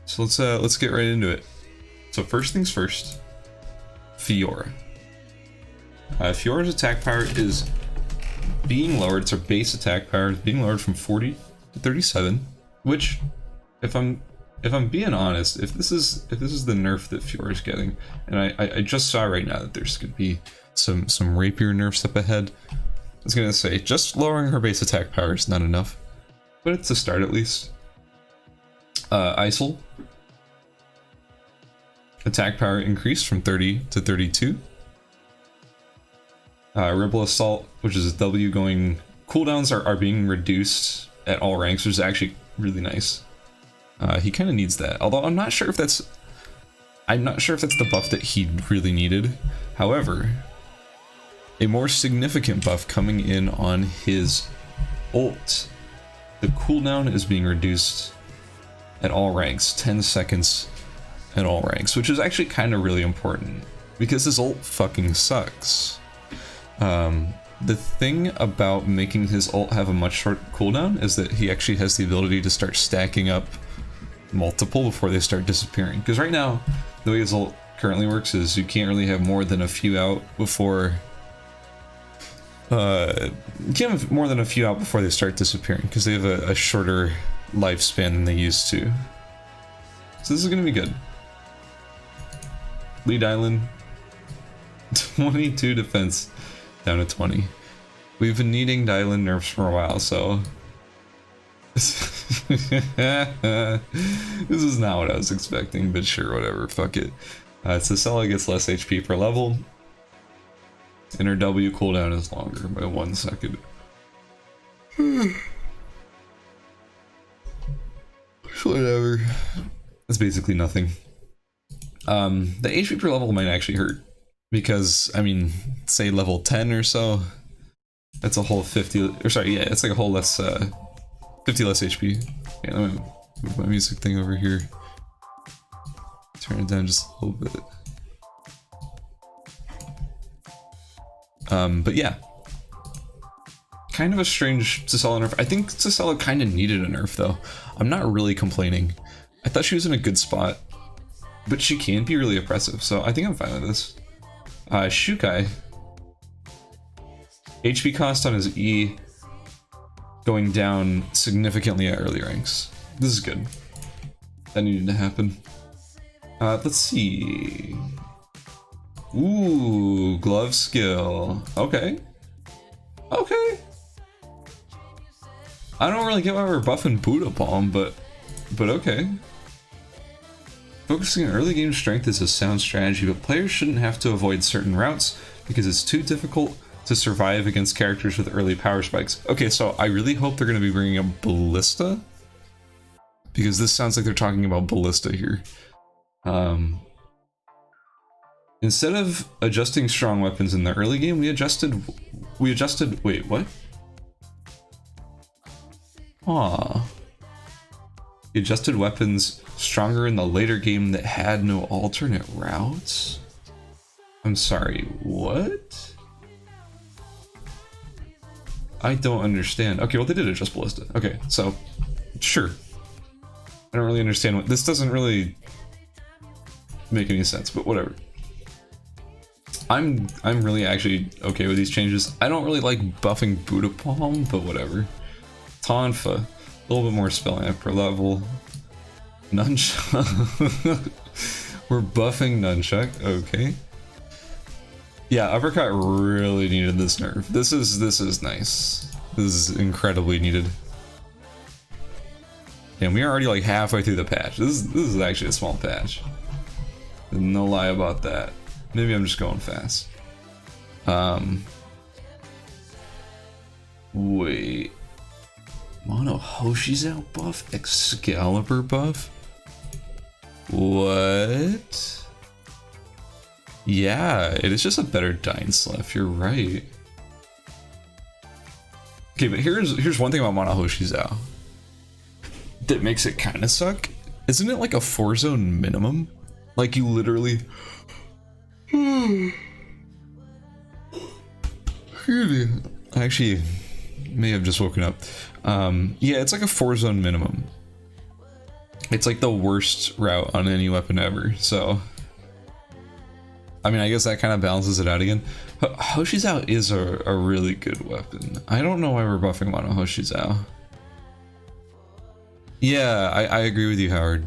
So let's get right into it. So first things first, Fiora. Fiora's attack power is being lowered. It's her base attack power is being lowered from 40 to 37, which, if I'm being honest, if this is the nerf that Fiora's getting, and I just saw right now that there's gonna be some rapier nerfs up ahead. I was gonna say just lowering her base attack power is not enough, but it's a start at least. Isol. Attack power increased from 30 to 32. Rebel Assault, which is a W going, cooldowns are being reduced at all ranks, which is actually really nice. He kind of needs that, although I'm not sure if that's the buff that he really needed. However, a more significant buff coming in on his ult. The cooldown is being reduced at all ranks, 10 seconds at all ranks, which is actually kind of really important because his ult fucking sucks. The thing about making his ult have a much short cooldown is that he actually has the ability to start stacking up multiple before they start disappearing. Because right now, the way his ult currently works is you can't really have more than a few out before you can't have more than a few out before they start disappearing because they have a shorter lifespan than they used to. So this is gonna be good. Lead Island, 22 defense down to 20. We've been needing Dylan nerfs for a while, so this is not what I was expecting, but sure, whatever, fuck it. Sissela gets less HP per level, and her W cooldown is longer by 1 second. Whatever. That's basically nothing. The HP per level might actually hurt, because, I mean, say level 10 or so, that's a whole 50, or sorry, yeah, it's like a whole less, 50 less HP. Yeah, let me move my music thing over here. Turn it down just a little bit. But yeah. Kind of a strange Sissela nerf. I think Sissela kind of needed a nerf, though. I'm not really complaining. I thought she was in a good spot, but she can be really oppressive, so I think I'm fine with this. Shukai. HP cost on his E going down significantly at early ranks. This is good. That needed to happen. Let's see. Ooh, glove skill. Okay. Okay. I don't really get why we're buffing Buddha Palm, but okay. Focusing on early game strength is a sound strategy, but players shouldn't have to avoid certain routes because it's too difficult to survive against characters with early power spikes. Okay, so I really hope they're going to be bringing up Ballista, because this sounds like they're talking about Ballista here. Instead of adjusting strong weapons in the early game, we adjusted, wait, what? We adjusted weapons stronger in the later game that had no alternate routes? I'm sorry, what? I don't understand. Okay, well, they did adjust Ballista. Okay, so, sure. I don't really understand what, this doesn't really make any sense, but whatever. I'm really actually okay with these changes. I don't really like buffing Buddha Palm, but whatever. Tonfa, a little bit more spell amp per level. Nunchuck. We're buffing Nunchuck, okay. Yeah, Uppercut really needed this nerf. This is nice. This is incredibly needed. And we are already like halfway through the patch. This is actually a small patch. No lie about that. Maybe I'm just going fast. Wait. Mono Hoshi's out buff? Excalibur buff? What? Yeah, it is just a better Dying Slef, you're right. Okay, but here's one thing about Mono Hoshi's out that makes it kind of suck. Isn't it like a 4-zone minimum? Like you literally... I actually may have just woken up. Yeah, it's like a 4-zone minimum. It's like the worst route on any weapon ever, so I mean, I guess that kind of balances it out again. Hoshizao is a really good weapon. I don't know why we're buffing him on a Hoshizao. Yeah, I agree with you, Howard.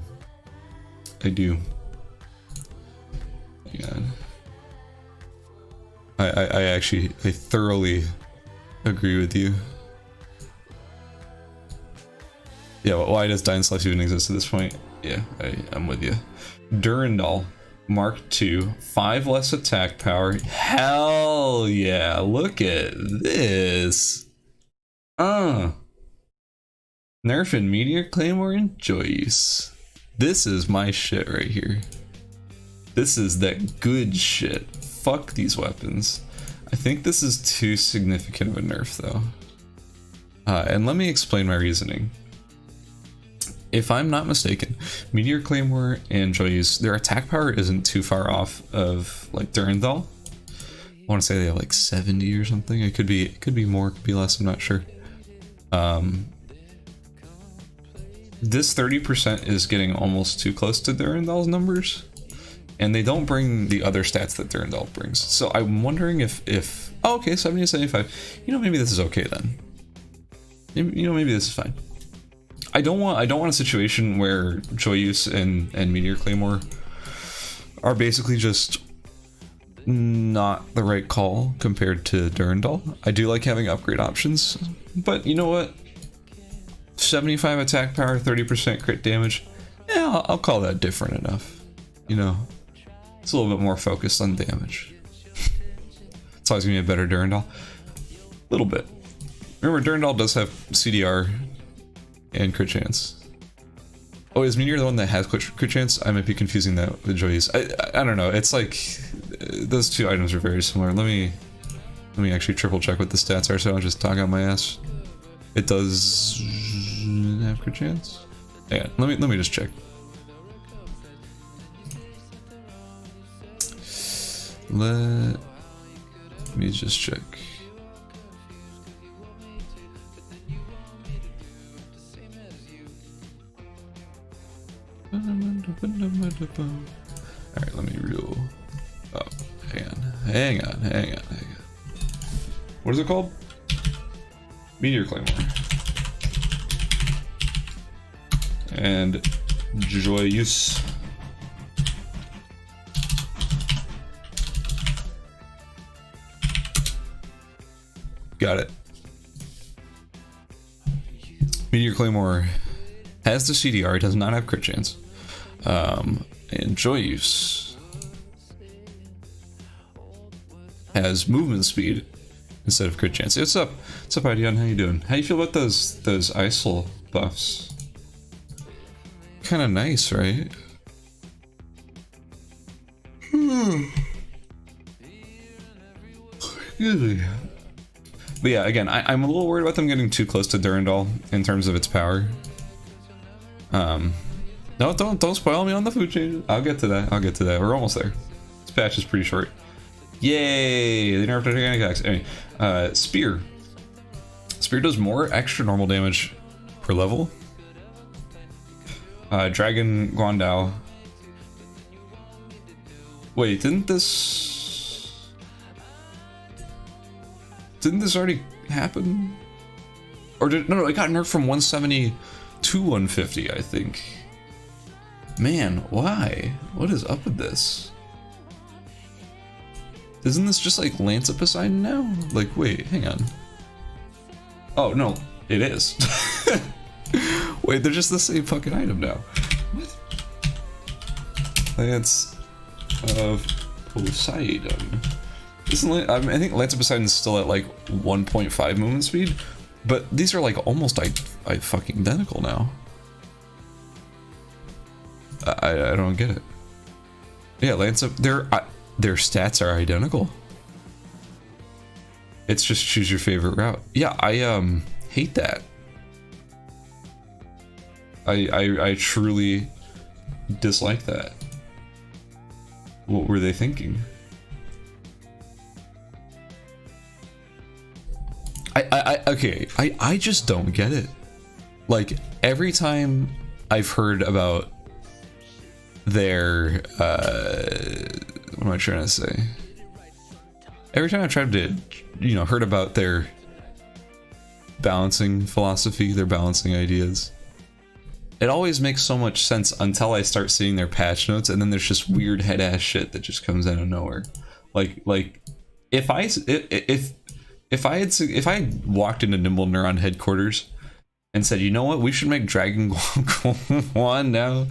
I do. Yeah. I thoroughly agree with you. Yeah, well, why does Dying Slice even exist at this point? Yeah, I'm with you. Durandal, Mark II, 5 less attack power. Hell yeah, look at this. Nerfing Meteor Claymore and Joyce. This is my shit right here. This is that good shit. Fuck these weapons. I think this is too significant of a nerf though. And let me explain my reasoning. If I'm not mistaken, Meteor Claymore and Joyce, their attack power isn't too far off of like Durandal. I want to say they have like 70 or something. It could be more, it could be less, I'm not sure. This 30% is getting almost too close to Durandal's numbers, and they don't bring the other stats that Durandal brings. So I'm wondering if oh, okay, 70 to 75. You know, maybe this is okay then. Maybe this is fine. I don't want a situation where Joyce and Meteor Claymore are basically just not the right call compared to Durandal. I do like having upgrade options, but you know what? 75 attack power, 30% crit damage. Yeah, I'll call that different enough. You know, it's a little bit more focused on damage. It's always gonna be a better Durandal. A little bit. Remember, Durandal does have CDR and crit chance. Oh, is Meteor the one that has crit chance? I might be confusing that with Joyce. I don't know. It's like those two items are very similar. Let me actually triple check what the stats are, so I don't just talk out my ass. It does have crit chance. Yeah, let me just check. Let me just check. Alright, let me reel. Oh, hang on. What is it called? Meteor Claymore. And Joyce. Got it. Meteor Claymore has the CDR, it does not have crit chance. And Joyce has movement speed instead of crit chance. What's up? What's up, Ideon? How you doing? How you feel about those ISIL buffs? Kind of nice, right? Excuse me. But yeah, again, I'm a little worried about them getting too close to Durandal in terms of its power. No, don't spoil me on the food changes. I'll get to that. We're almost there. This patch is pretty short. Yay! They nerfed organic attacks. Anyway, Spear. Spear does more extra normal damage per level. Dragon Guandao. Wait, didn't this already happen? Or no, it got nerfed from 170 to 150, I think. Man, why? What is up with this? Isn't this just like Lance of Poseidon now? Like, wait, hang on. Oh, no, it is. Wait, they're just the same fucking item now. What? Lance of Poseidon. Isn't I think Lance of Poseidon is still at like 1.5 movement speed, but these are like almost fucking identical now. I don't get it. Yeah, Lance of their stats are identical. It's just choose your favorite route. Yeah, I hate that. I truly dislike that. What were they thinking? I just don't get it. Like every time I've heard about their what am I trying to say? Every time I tried to, heard about their balancing philosophy, their balancing ideas, it always makes so much sense until I start seeing their patch notes, and then there's just weird head ass shit that just comes out of nowhere. Like if I had walked into Nimble Neuron headquarters and said, you know what, we should make Dragon Guan now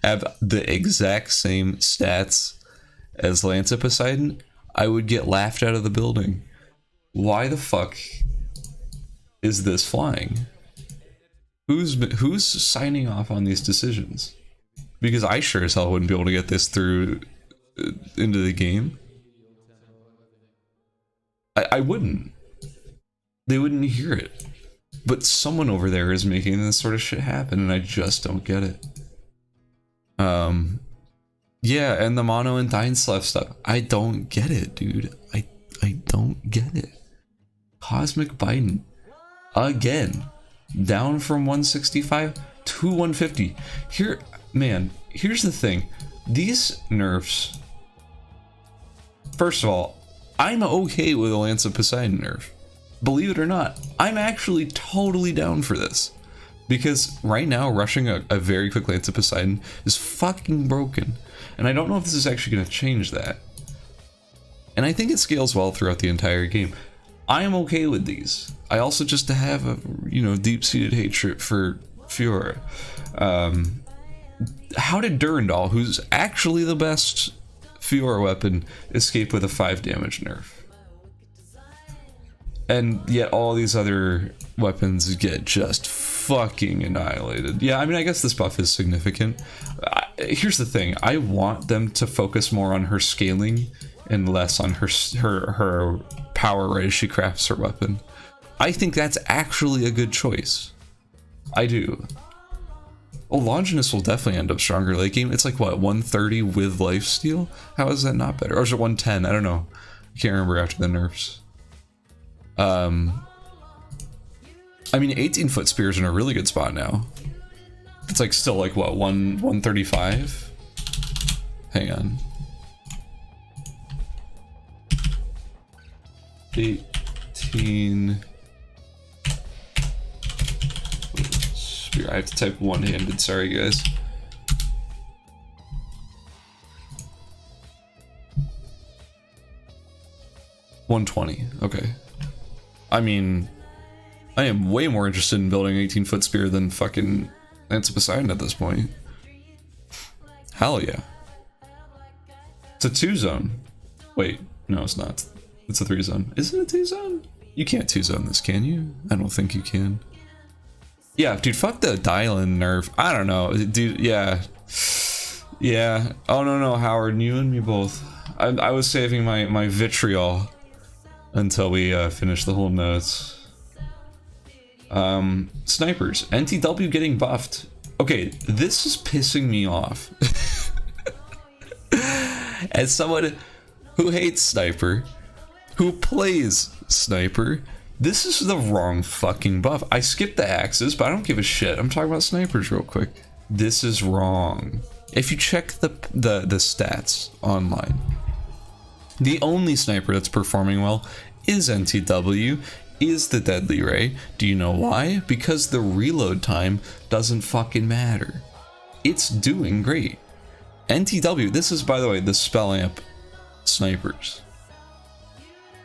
have the exact same stats as Lancer Poseidon, I would get laughed out of the building. Why the fuck is this flying? Who's signing off on these decisions? Because I sure as hell wouldn't be able to get this through into the game. I wouldn't. They wouldn't hear it. But someone over there is making this sort of shit happen, and I just don't get it. Yeah, and the Mono and Dainslev stuff. I don't get it, dude. I don't get it. Cosmic Biden. Again. Down from 165 to 150. Here, man, here's the thing. These nerfs... First of all, I'm okay with a Lance of Poseidon nerf. Believe it or not, I'm actually totally down for this. Because right now, rushing a very quick Lance of Poseidon is fucking broken. And I don't know if this is actually going to change that. And I think it scales well throughout the entire game. I am okay with these. I also just have a, deep-seated hatred for Fiora. How did Durandal, who's actually the best Fiora weapon, escape with a 5 damage nerf? And yet all these other weapons get just fucking annihilated. Yeah, I mean, I guess this buff is significant. Here's the thing. I want them to focus more on her scaling and less on her power right as she crafts her weapon. I think that's actually a good choice. I do. Well, Longinus will definitely end up stronger late game. It's like, what, 130 with lifesteal? How is that not better? Or is it 110? I don't know. I can't remember after the nerfs. I mean, 18-foot spear's in a really good spot now. It's like still like, what, 135? Hang on. 18 spear. I have to type one-handed, sorry guys. $120, okay. I mean, I am way more interested in building an 18-foot spear than fucking Lance of Poseidon at this point. Hell yeah. It's a 2-zone. Wait, no it's not. It's a 3-zone. Is it a 2-zone? You can't 2-zone this, can you? I don't think you can. Yeah, dude, fuck the Dylan nerf. I don't know, dude, yeah. Yeah. Oh, no, Howard, you and me both. I was saving my vitriol until we finish the whole notes. Snipers. NTW getting buffed. Okay, this is pissing me off. As someone who hates Sniper, who plays Sniper, this is the wrong fucking buff. I skipped the axes, but I don't give a shit. I'm talking about snipers real quick. This is wrong. If you check the stats online, the only sniper that's performing well is NTW, is the Deadly Ray. Do you know why? Because the reload time doesn't fucking matter. It's doing great. NTW, this is, by the way, the Spell Amp snipers.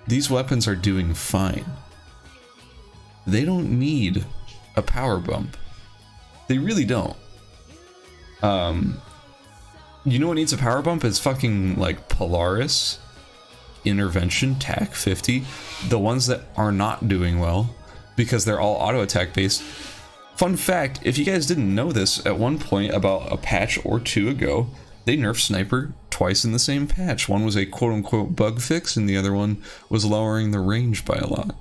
These weapons are doing fine. They don't need a power bump. They really don't. You know what needs a power bump? It's fucking like Polaris, Intervention, TAC 50, the ones that are not doing well because they're all auto attack based. Fun fact, if you guys didn't know this, at one point about a patch or two ago, they nerfed Sniper twice in the same patch. One was a quote-unquote bug fix, and the other one was lowering the range by a lot.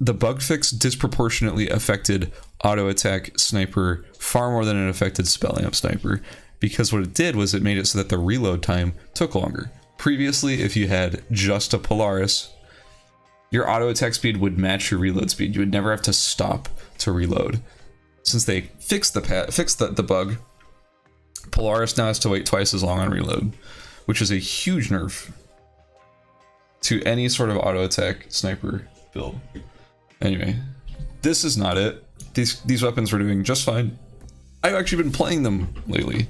The bug fix disproportionately affected auto attack Sniper far more than it affected Spell Amp Sniper, because what it did was it made it so that the reload time took longer. Previously, if you had just a Polaris, your auto attack speed would match your reload speed. You would never have to stop to reload. since they fixed the bug, Polaris now has to wait twice as long on reload, which is a huge nerf to any sort of auto attack sniper build. Anyway, this is not it. These weapons were doing just fine. I've actually been playing them lately,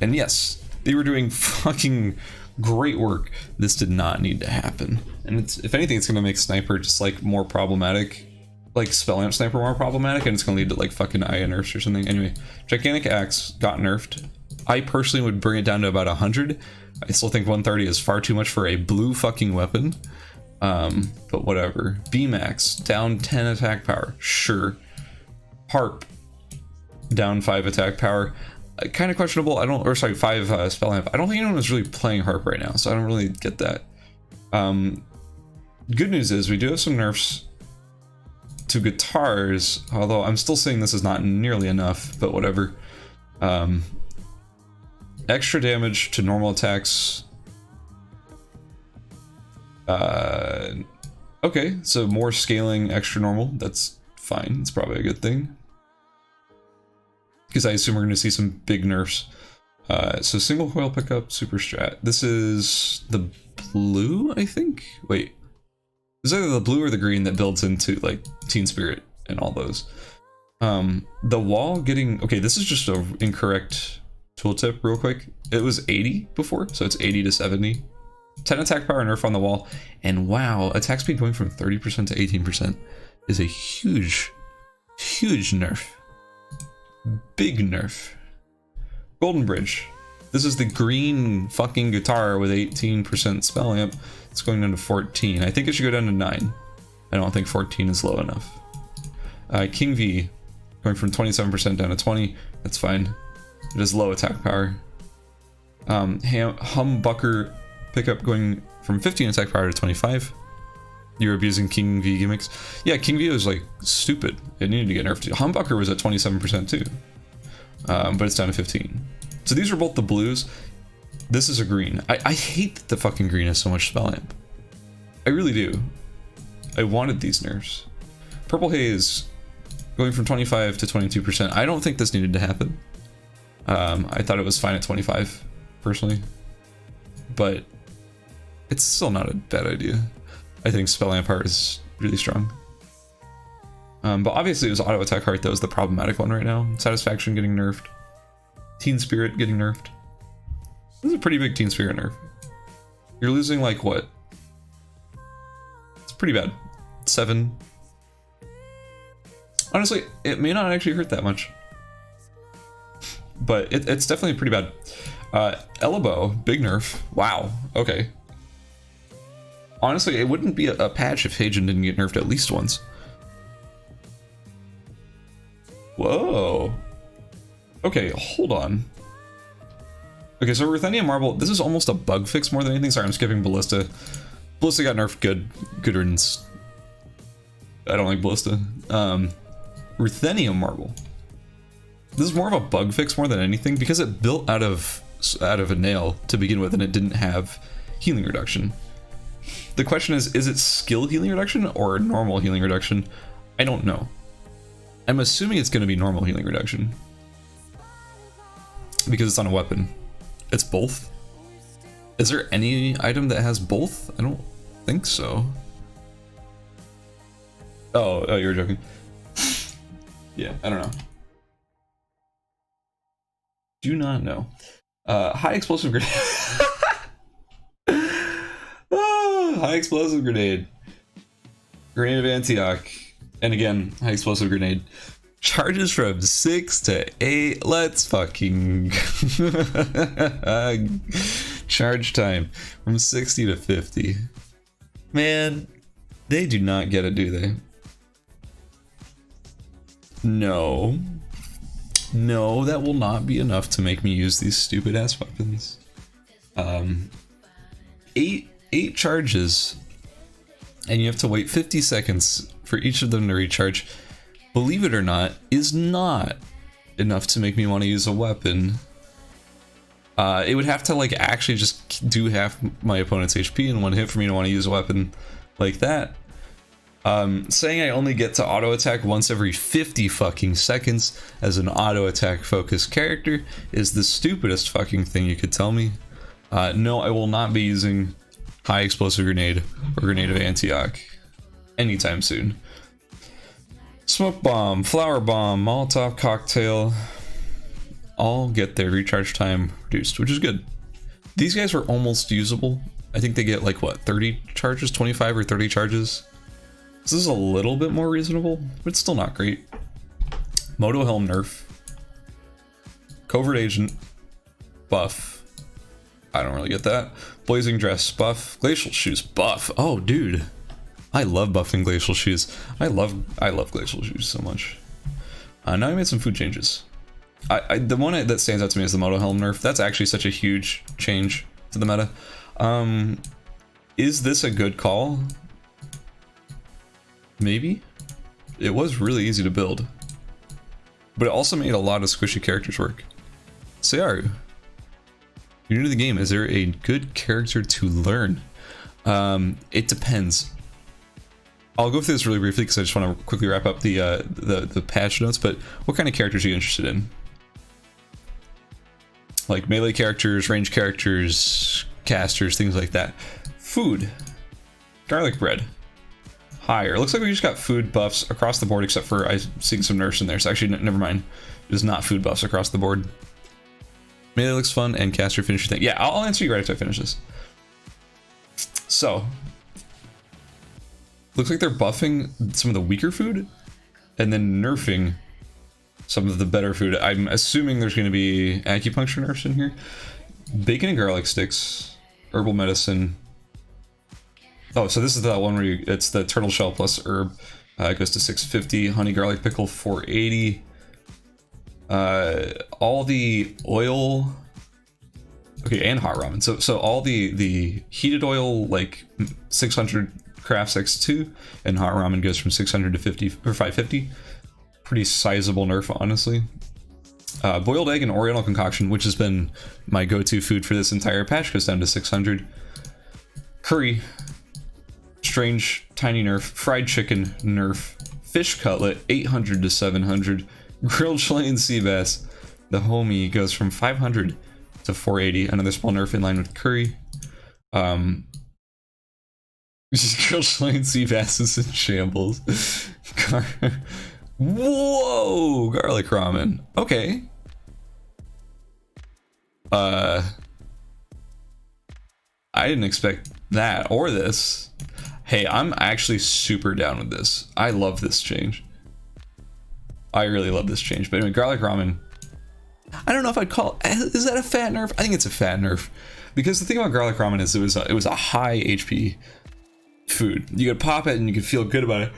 and yes, they were doing fucking great work. This did not need to happen, and it's, if anything, it's gonna make sniper just like more problematic, like spell amp sniper more problematic, and it's gonna lead to like fucking Aya nerfs or something. Anyway, gigantic axe got nerfed. I personally would bring it down to about 100. I still think 130 is far too much for a blue fucking weapon. But whatever. Bmax down 10 attack power, sure. Harp down 5 attack power, kind of questionable. I don't, or sorry, 5 spell amp. I don't think anyone is really playing Harp right now, so I don't really get that. Good news is we do have some nerfs to guitars, although I'm still saying this is not nearly enough, but whatever. Extra damage to normal attacks. Okay, so more scaling, extra normal. That's fine. It's probably a good thing, because I assume we're going to see some big nerfs. So single coil pickup, super strat. This is the blue, I think. Wait, it's either the blue or the green that builds into like Teen Spirit and all those. The wall getting, okay, this is just an incorrect tooltip real quick. It was 80 before, so it's 80 to 70. 10 attack power nerf on the wall, and wow, attack speed going from 30% to 18% is a huge nerf. Big nerf. Golden Bridge. This is the green fucking guitar with 18% spell amp. It's going down to 14. I think it should go down to 9. I don't think 14 is low enough. King V going from 27% down to 20. That's fine. It is low attack power. Humbucker pickup going from 15 attack power to 25. You're abusing King V gimmicks. Yeah, King V was like stupid. It needed to get nerfed. Humbucker was at 27% too, but it's down to 15. So these are both the blues. This is a green. I hate that the fucking green has so much spell amp. I really do. I wanted these nerfs. Purple Haze going from 25 to 22%. I don't think this needed to happen. I thought it was fine at 25 personally, but it's still not a bad idea. I think spell amp heart is really strong. But obviously it was auto attack heart that was the problematic one right now. Satisfaction getting nerfed. Teen Spirit getting nerfed. This is a pretty big Teen Spirit nerf. You're losing like what? It's pretty bad. 7. Honestly, it may not actually hurt that much, but it's definitely pretty bad. Elbow, big nerf. Wow, okay. Honestly, it wouldn't be a patch if Hagen didn't get nerfed at least once. Whoa. Okay, hold on. Okay, so Ruthenium Marble, this is almost a bug fix more than anything. Sorry, I'm skipping Ballista. Ballista got nerfed, good riddance. I don't like Ballista. Ruthenium Marble. This is more of a bug fix more than anything, because it built out of a nail to begin with, and it didn't have healing reduction. The question is it skill healing reduction or normal healing reduction? I don't know. I'm assuming it's going to be normal healing reduction, because it's on a weapon. It's both. Is there any item that has both? I don't think so. Oh, you were joking. Yeah, I don't know. Do not know. High explosive grenade. High explosive grenade. Grenade of Antioch. And again, high explosive grenade. Charges from 6 to 8. Let's fucking charge time from 60 to 50. Man, they do not get it, do they? No. No, that will not be enough to make me use these stupid ass weapons. 8 charges, and you have to wait 50 seconds for each of them to recharge. Believe it or not, is not enough to make me want to use a weapon. It would have to like actually just do half my opponent's HP in one hit for me to want to use a weapon like that. Saying I only get to auto attack once every 50 fucking seconds as an auto attack focused character is the stupidest fucking thing you could tell me. No, I will not be using high explosive grenade or grenade of Antioch anytime soon. Smoke bomb, flower bomb, Molotov cocktail, all get their recharge time reduced, which is good. These guys were almost usable. I think they get like what, 30 charges, 25 or 30 charges. This is a little bit more reasonable, but it's still not great. Moto Helm nerf. Covert Agent buff. I don't really get that. Blazing Dress buff. Glacial Shoes buff. Oh, dude. I love buffing Glacial Shoes. I love Glacial Shoes so much. Now I made some food changes. The one that stands out to me is the Moto Helm nerf. That's actually such a huge change to the meta. Is this a good call? Maybe. It was really easy to build, but it also made a lot of squishy characters work. Sayaru, you're new to the game. Is there a good character to learn? It depends. I'll go through this really briefly because I just want to quickly wrap up the patch notes. But what kind of characters are you interested in? Like melee characters, range characters, casters, things like that. Food. Garlic bread. Higher. It looks like we just got food buffs across the board, except for I'm seeing some nerfs in there. So actually, never mind. It is not food buffs across the board. Melee looks fun, and caster finisher thing. Yeah, I'll answer you right after I finish this. So, looks like they're buffing some of the weaker food, and then nerfing some of the better food. I'm assuming there's going to be acupuncture nerfs in here. Bacon and garlic sticks, herbal medicine. Oh, so this is the one where it's the turtle shell plus herb. It goes to 650. Honey garlic pickle 480. All the oil. Okay, and hot ramen. So all the heated oil, like 600 crafts X2, and hot ramen goes from 600 to 50 or 550. Pretty sizable nerf, honestly. Boiled egg and Oriental concoction, which has been my go-to food for this entire patch, goes down to 600. Curry. Strange tiny nerf. Fried chicken nerf. Fish cutlet 800 to 700. Grilled Chilean sea bass, the homie, goes from 500 to 480. Another small nerf in line with curry. Grilled Chilean sea bass is in shambles. Whoa, garlic ramen. Okay. I didn't expect that or this. Hey, I'm actually super down with this. I love this change. I really love this change. But anyway, garlic ramen. I don't know if I'd call it, is that a fat nerf? I think it's a fat nerf. Because the thing about garlic ramen is it was a high HP food. You could pop it and you could feel good about it.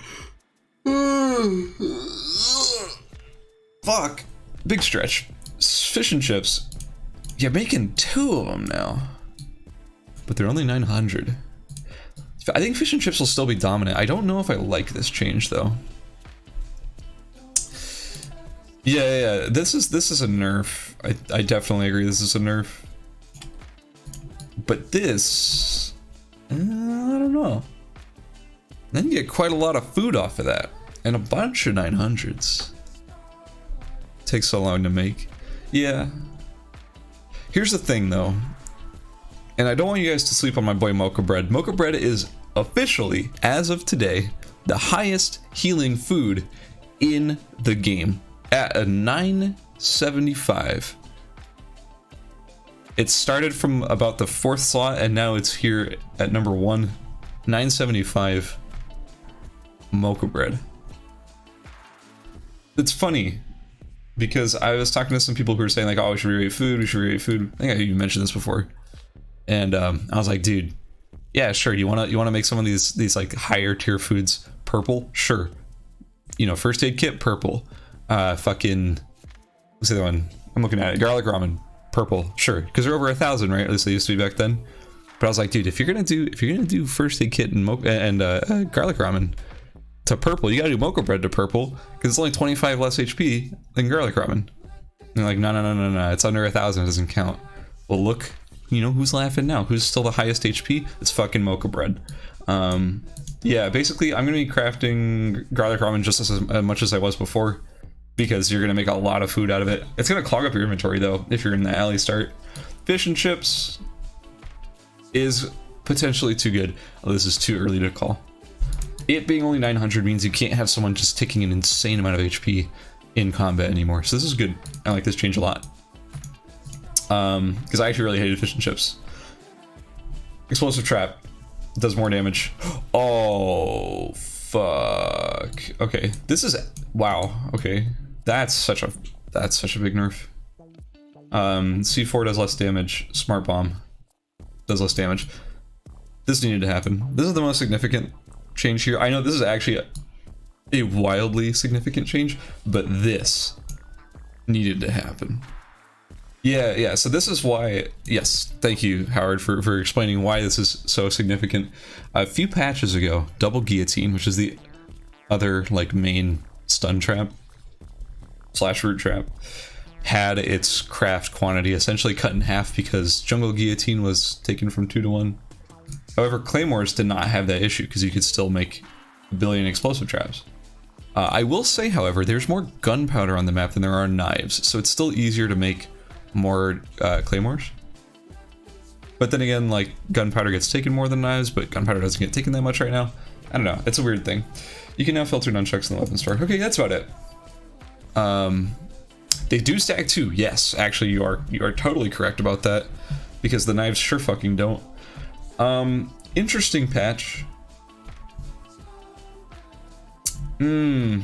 Fuck. Big stretch. Fish and chips. You're making 2 of them now. But they're only 900. I think fish and chips will still be dominant. I don't know if I like this change though. Yeah. This is a nerf. I definitely agree this is a nerf. But this, I don't know. Then you get quite a lot of food off of that, and a bunch of 900s. Takes so long to make. Yeah. Here's the thing though, and I don't want you guys to sleep on my boy Mocha Bread. Mocha Bread is officially, as of today, the highest healing food in the game at a 975. It started from about the 4th slot and now it's here at number 1. 975 Mocha Bread. It's funny because I was talking to some people who were saying like, oh, we should re-rate food, I think I even mentioned this before. And I was like, dude, yeah, sure. You wanna make some of these like higher tier foods purple? Sure. You know, first aid kit purple. Fucking what's the other one? I'm looking at it. Garlic ramen purple. Sure, because they're over 1,000, right? At least they used to be back then. But I was like, dude, if you're gonna do first aid kit and garlic ramen to purple, you gotta do Mocha Bread to purple because it's only 25 less HP than garlic ramen. And they're like, no, it's under 1,000. It doesn't count. Well, look. You know who's laughing now? Who's still the highest HP? It's fucking Mocha Bread. Yeah, basically, I'm going to be crafting garlic ramen just as much as I was before, because you're going to make a lot of food out of it. It's going to clog up your inventory, though, if you're in the alley start. Fish and chips is potentially too good. Oh, this is too early to call. It being only 900 means you can't have someone just taking an insane amount of HP in combat anymore. So this is good. I like this change a lot. Because I actually really hated fish and chips. Explosive trap does more damage. Oh, fuck. Okay, this is, wow. Okay, that's such a big nerf. C4 does less damage. Smart bomb does less damage. This needed to happen. This is the most significant change here. I know this is actually a wildly significant change, but this needed to happen. Yeah, so this is why, yes, thank you, Howard, for explaining why this is so significant. A few patches ago, Double Guillotine, which is the other, like, main stun trap / root trap, had its craft quantity essentially cut in half because Jungle Guillotine was taken from 2 to 1. However, Claymores did not have that issue because you could still make a billion explosive traps. I will say, however, there's more gunpowder on the map than there are knives, so it's still easier to make more Claymores. But then again, like, gunpowder gets taken more than knives, but gunpowder doesn't get taken that much right now. I don't know, it's a weird thing. You can now filter nunchucks in the weapon store. Okay, that's about it. They do stack too, yes, actually you are totally correct about that, because the knives sure fucking don't. Interesting patch. Dylan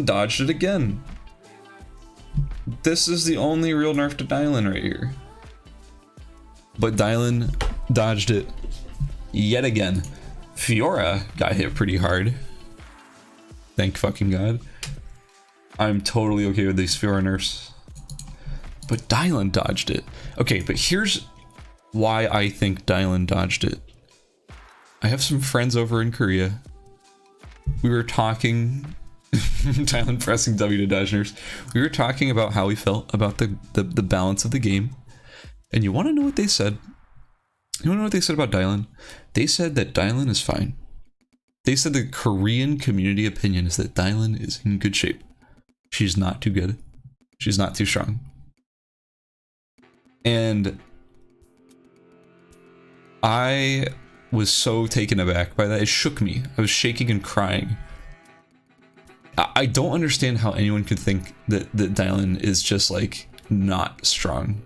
dodged it again. This is the only real nerf to Dylan right here. But Dylan dodged it yet again. Fiora got hit pretty hard. Thank fucking God. I'm totally okay with these Fiora nerfs. But Dylan dodged it. Okay, but here's why I think Dylan dodged it. I have some friends over in Korea. We were talking... Dylan pressing W to dodge nerfs. We were talking about how we felt about the balance of the game. And you want to know what they said? You want to know what they said about Dylan? They said that Dylan is fine. They said the Korean community opinion is that Dylan is in good shape. She's not too good. She's not too strong. And I was so taken aback by that. It shook me. I was shaking and crying. I don't understand how anyone could think that Dylan is just, like, not strong.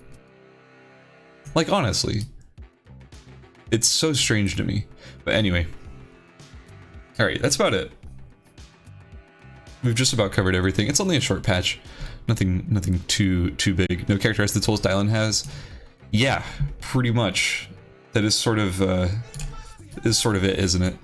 Like, honestly. It's so strange to me. But anyway. Alright, that's about it. We've just about covered everything. It's only a short patch. Nothing too big. No characterize the tools Dylan has. Yeah, pretty much. That is sort of it, isn't it?